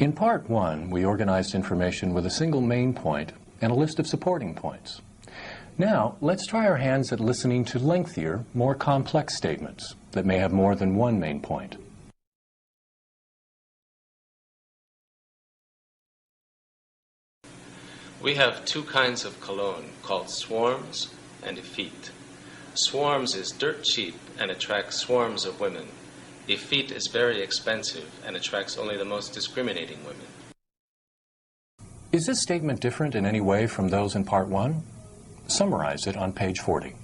In Part 1, we organized information with a single main point and a list of supporting points. Now, let's try our hands at listening to lengthier, more complex statements that may have more than one main point. We have two kinds of cologne called swarms and effete. Swarms is dirt cheap and attracts swarms of women. Effete is very expensive and attracts only the most discriminating women. Is this statement different in any way from those in Part 1? Summarize it on page 40.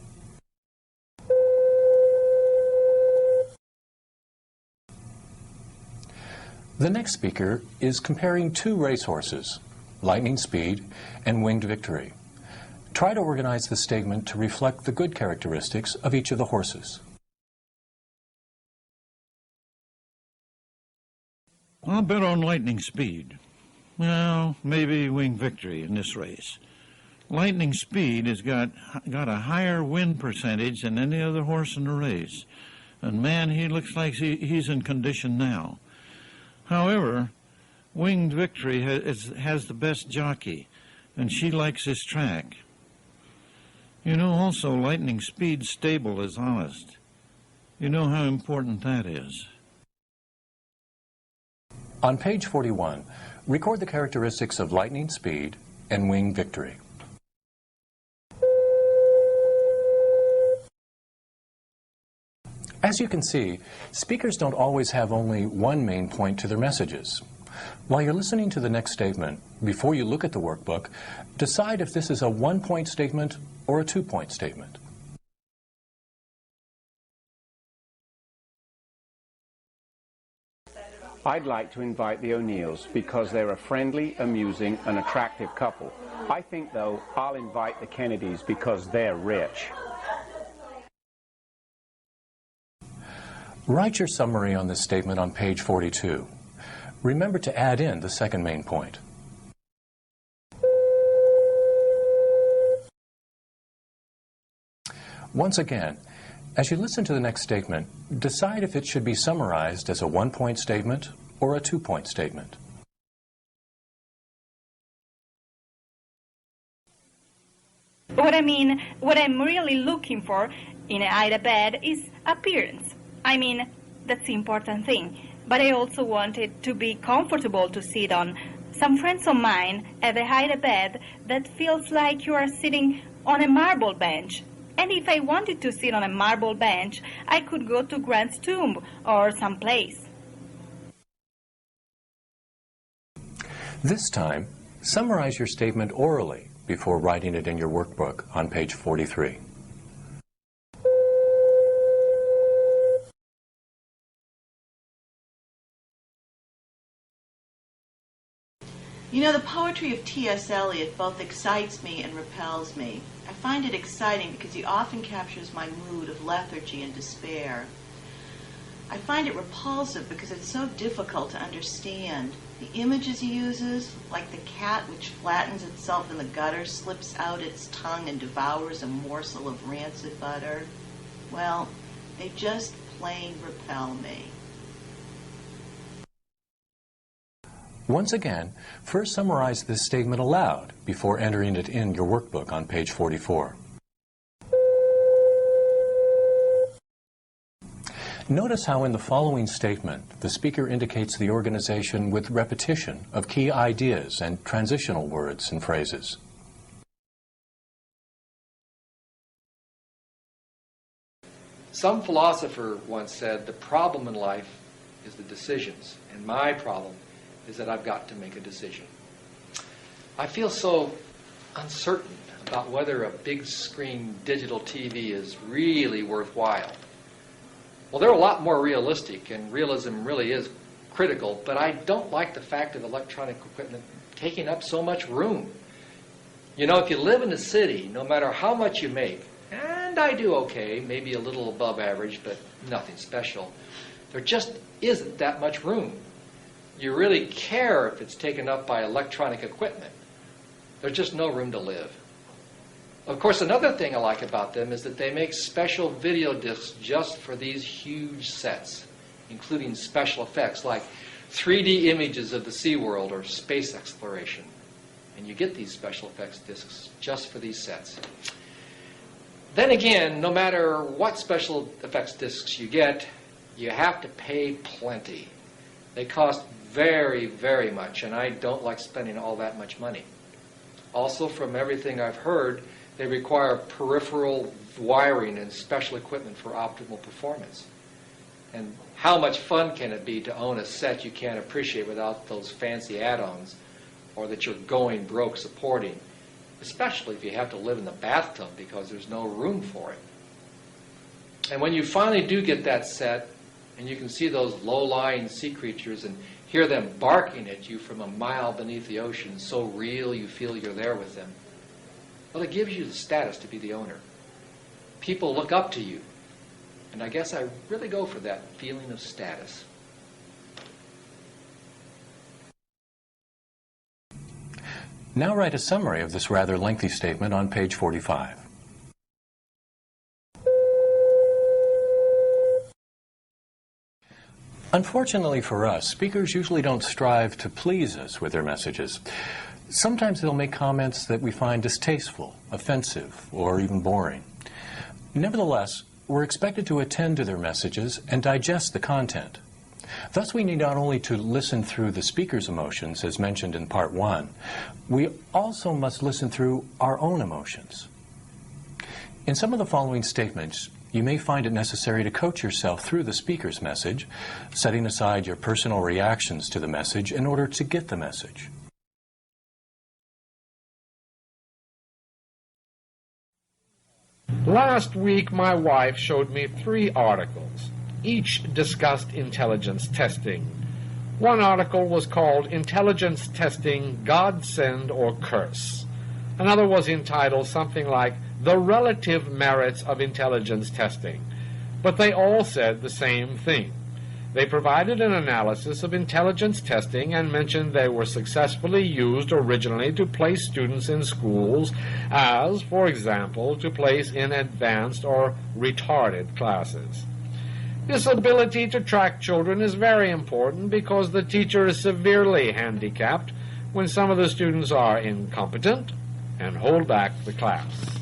The next speaker is comparing two racehorses, Lightning Speed and Winged Victory. Try to organize the statement to reflect the good characteristics of each of the horses. I'll bet on Lightning Speed. Well, maybe Winged Victory in this race. Lightning Speed has got a higher win percentage than any other horse in the race. And man, he looks like he's in condition now. However, Winged Victory has the best jockey, and she likes this track. You know, also, Lightning Speed's stable is honest. You know how important that is. On page 41, record the characteristics of Lightning Speed and Winged Victory. As you can see, speakers don't always have only one main point to their messages. While you're listening to the next statement, before you look at the workbook, decide if this is a one-point statement or a two-point statement. I'd like to invite the O'Neills because they're a friendly, amusing, and attractive couple. I think, though, I'll invite the Kennedys because they're rich. Write your summary on this statement on page 42. Remember to add in the second main point. Once again, as you listen to the next statement, decide if it should be summarized as a one-point statement or a two-point statement. What I'm really looking for in a Ida bed is appearance. That's the important thing. But I also want it to be comfortable to sit on. Some friends of mine have a Ida bed that feels like you are sitting on a marble bench. And if I wanted to sit on a marble bench, I could go to Grant's Tomb or someplace. This time, summarize your statement orally before writing it in your workbook on page 43. You know, the poetry of T.S. Eliot both excites me and repels me. I find it exciting because he often captures my mood of lethargy and despair. I find it repulsive because it's so difficult to understand. The images he uses, like the cat which flattens itself in the gutter, slips out its tongue and devours a morsel of rancid butter, well, they just plain repel me. Once again, first summarize this statement aloud before entering it in your workbook on page 44. Notice how in the following statement, the speaker indicates the organization with repetition of key ideas and transitional words and phrases. Some philosopher once said, the problem in life is the decisions, and my problem is that I've got to make a decision. I feel so uncertain about whether a big screen digital TV is really worthwhile. Well, they're a lot more realistic, and realism really is critical, but I don't like the fact of electronic equipment taking up so much room. You know, if you live in the city, no matter how much you make, and I do okay, maybe a little above average, but nothing special, there just isn't that much room. You really care if it's taken up by electronic equipment. There's just no room to live. Of course, another thing I like about them is that they make special video discs just for these huge sets, including special effects like 3D images of the SeaWorld or space exploration. And you get these special effects discs just for these sets. Then again, no matter what special effects discs you get, you have to pay plenty. They cost very, very much, and I don't like spending all that much money. Also, from everything I've heard, they require peripheral wiring and special equipment for optimal performance. And how much fun can it be to own a set you can't appreciate without those fancy add-ons, or that you're going broke supporting, especially if you have to live in the bathtub because there's no room for it. And when you finally do get that set, and you can see those low-lying sea creatures and hear them barking at you from a mile beneath the ocean, so real you feel you're there with them, well, it gives you the status to be the owner. People look up to you. And I guess I really go for that feeling of status. Now write a summary of this rather lengthy statement on page 45. Unfortunately for us, speakers usually don't strive to please us with their messages. Sometimes they'll make comments that we find distasteful, offensive, or even boring. Nevertheless, we're expected to attend to their messages and digest the content. Thus, we need not only to listen through the speaker's emotions, as mentioned in Part 1, we also must listen through our own emotions. In some of the following statements, you may find it necessary to coach yourself through the speaker's message, setting aside your personal reactions to the message in order to get the message. Last week, my wife showed me 3 articles. Each discussed intelligence testing. One article was called Intelligence Testing, Godsend or Curse. Another was entitled something like The Relative Merits of Intelligence Testing. But they all said the same thing. They provided an analysis of intelligence testing and mentioned they were successfully used originally to place students in schools as, for example, to place in advanced or retarded classes. This ability to track children is very important because the teacher is severely handicapped when some of the students are incompetent and hold back the class.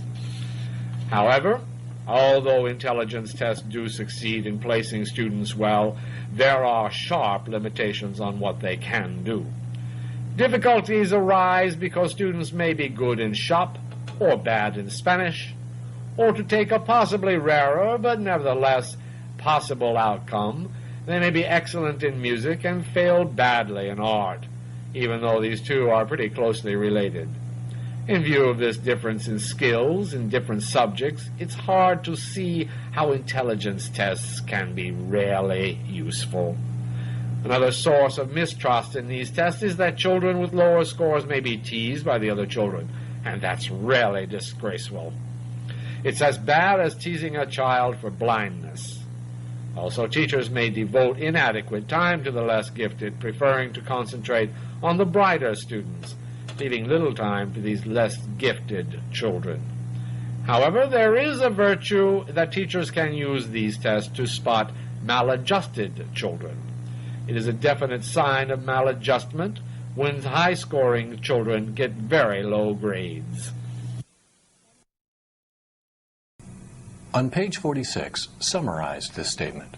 However, although intelligence tests do succeed in placing students well, there are sharp limitations on what they can do. Difficulties arise because students may be good in shop or bad in Spanish, or to take a possibly rarer but nevertheless possible outcome, they may be excellent in music and fail badly in art, even though these two are pretty closely related. In view of this difference in skills in different subjects, it's hard to see how intelligence tests can be really useful. Another source of mistrust in these tests is that children with lower scores may be teased by the other children, and that's really disgraceful. It's as bad as teasing a child for blindness. Also, teachers may devote inadequate time to the less gifted, preferring to concentrate on the brighter students, leaving little time to these less gifted children. However, there is a virtue that teachers can use these tests to spot maladjusted children. It is a definite sign of maladjustment when high-scoring children get very low grades. On page 46, summarize this statement.